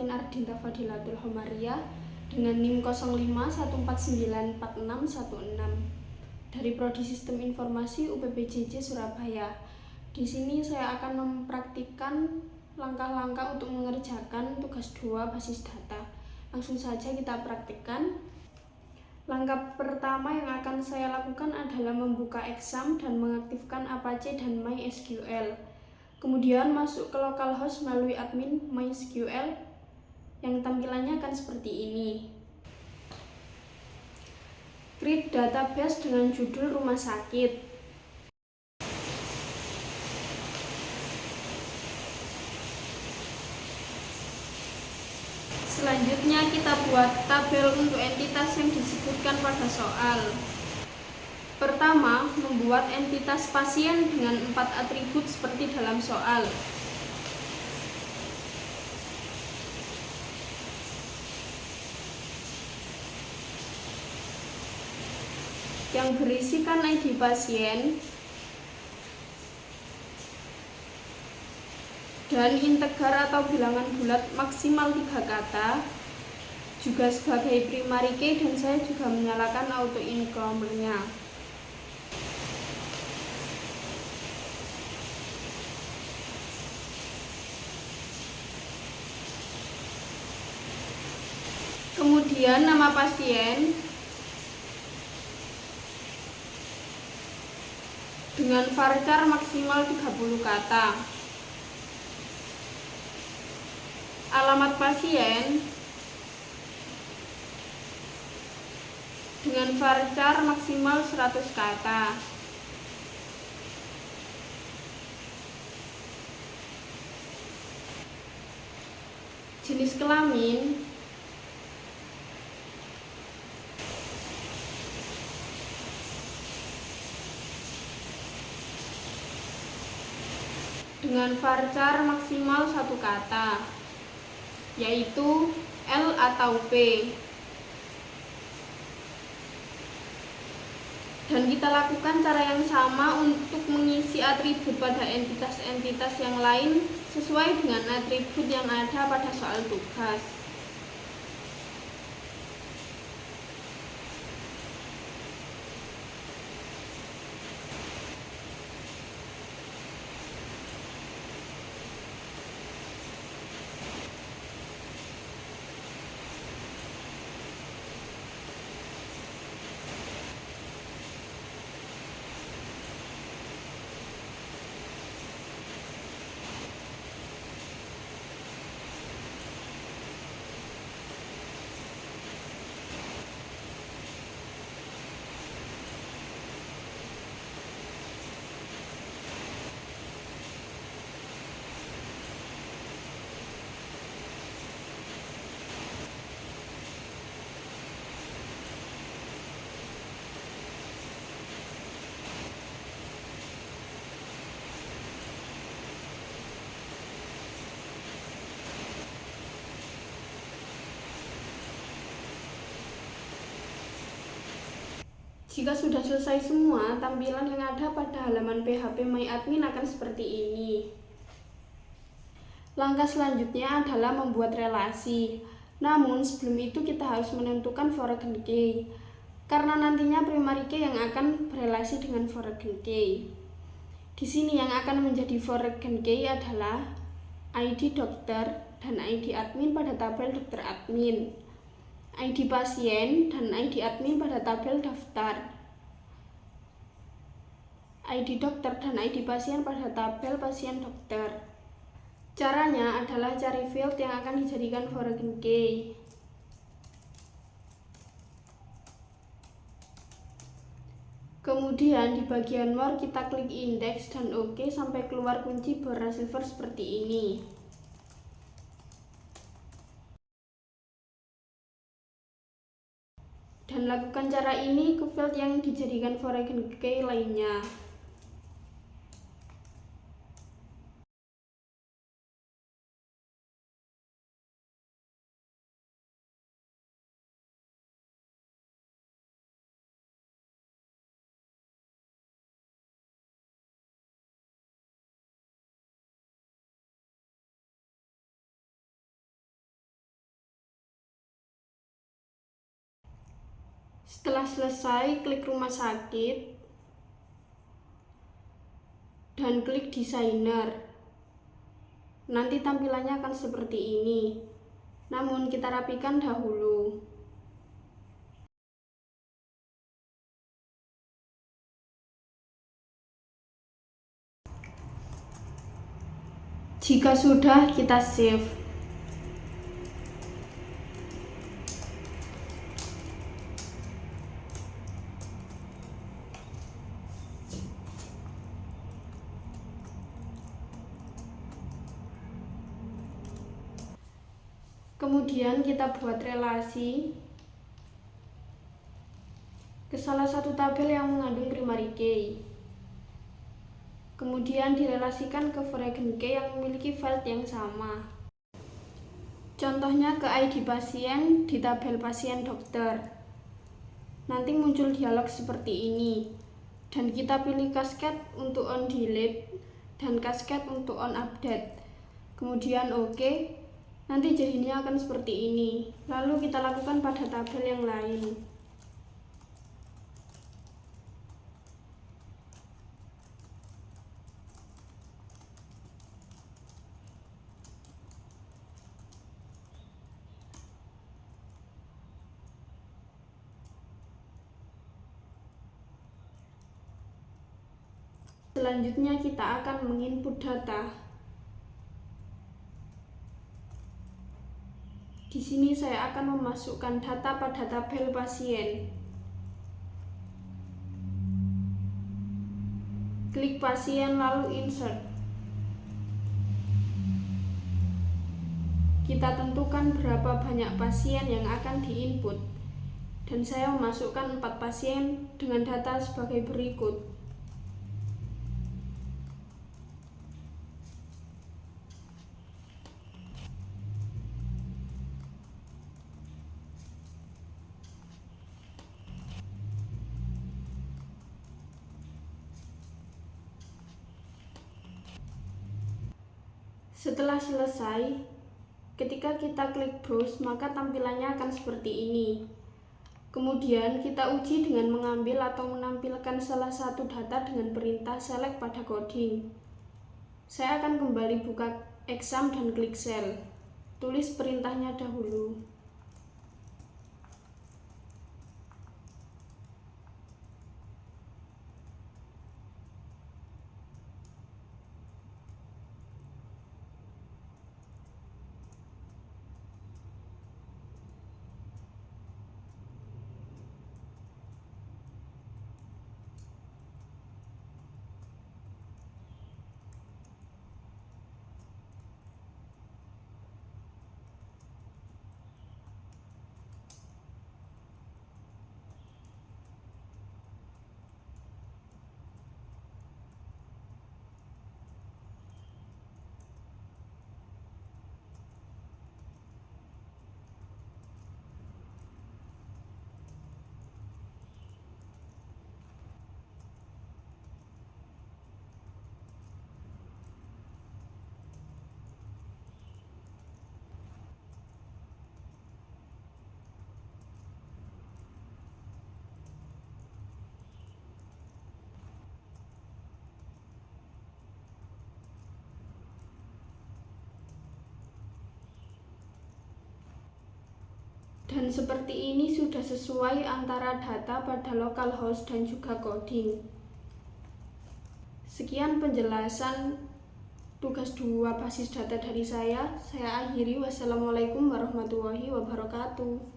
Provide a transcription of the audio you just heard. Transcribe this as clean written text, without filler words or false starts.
Atmin Ardinta Fadilatul Homaria dengan NIM 0514946116 dari Prodi Sistem Informasi UPBJJ Surabaya. Di sini saya akan mempraktikkan langkah-langkah untuk mengerjakan tugas 2 basis data. Langsung saja kita praktikkan. Langkah pertama yang akan saya lakukan adalah membuka exam dan mengaktifkan Apache dan MySQL. Kemudian masuk ke localhost melalui admin MySQL yang tampilannya akan seperti ini. Create database dengan judul rumah sakit. Selanjutnya kita buat tabel untuk entitas yang disebutkan pada soal. Pertama, membuat entitas pasien dengan 4 atribut seperti dalam soal. Yang berisikan ID pasien dan integer atau bilangan bulat maksimal 3 kata, juga sebagai primary key, dan saya juga menyalakan auto include-nya. Kemudian nama pasien dengan varchar maksimal 30 kata. Alamat pasien dengan varchar maksimal 100 kata. Jenis kelamin dengan varchar maksimal 1 kata, yaitu L atau P. Dan kita lakukan cara yang sama untuk mengisi atribut pada entitas-entitas yang lain sesuai dengan atribut yang ada pada soal tugas. Jika sudah selesai semua, tampilan yang ada pada halaman PHP MyAdmin akan seperti ini. Langkah selanjutnya adalah membuat relasi. Namun sebelum itu kita harus menentukan foreign key, karena nantinya primary key yang akan berelasi dengan foreign key. Di sini yang akan menjadi foreign key adalah ID dokter dan ID admin pada tabel dokter admin, ID pasien dan ID admin pada tabel daftar, ID dokter dan ID pasien pada tabel pasien dokter. Caranya adalah cari field yang akan dijadikan foreign key. Kemudian di bagian more kita klik index dan OK sampai keluar kunci Borna Silver seperti ini. Dan lakukan cara ini ke field yang dijadikan foreign key lainnya. Setelah selesai, klik rumah sakit dan klik desainer. Nanti tampilannya akan seperti ini. Namun kita rapikan dahulu. Jika sudah, kita save. Kemudian kita buat relasi ke salah satu tabel yang mengandung primary key. Kemudian direlasikan ke foreign key yang memiliki file yang sama. Contohnya ke ID pasien di tabel pasien dokter. Nanti muncul dialog seperti ini. Dan kita pilih cascade untuk on delete dan cascade untuk on update. Kemudian OK. Nanti jadinya akan seperti ini. Lalu kita lakukan pada tabel yang lain. Selanjutnya kita akan menginput data. Di sini saya akan memasukkan data pada tabel pasien. Klik pasien lalu insert. Kita tentukan berapa banyak pasien yang akan diinput. Dan saya memasukkan 4 pasien dengan data sebagai berikut. Setelah selesai, ketika kita klik browse, maka tampilannya akan seperti ini. Kemudian kita uji dengan mengambil atau menampilkan salah satu data dengan perintah select pada coding. Saya akan kembali buka exam dan klik cell. Tulis perintahnya dahulu. Dan seperti ini sudah sesuai antara data pada localhost dan juga coding. Sekian penjelasan tugas 2 basis data dari saya. Saya akhiri. Wassalamualaikum warahmatullahi wabarakatuh.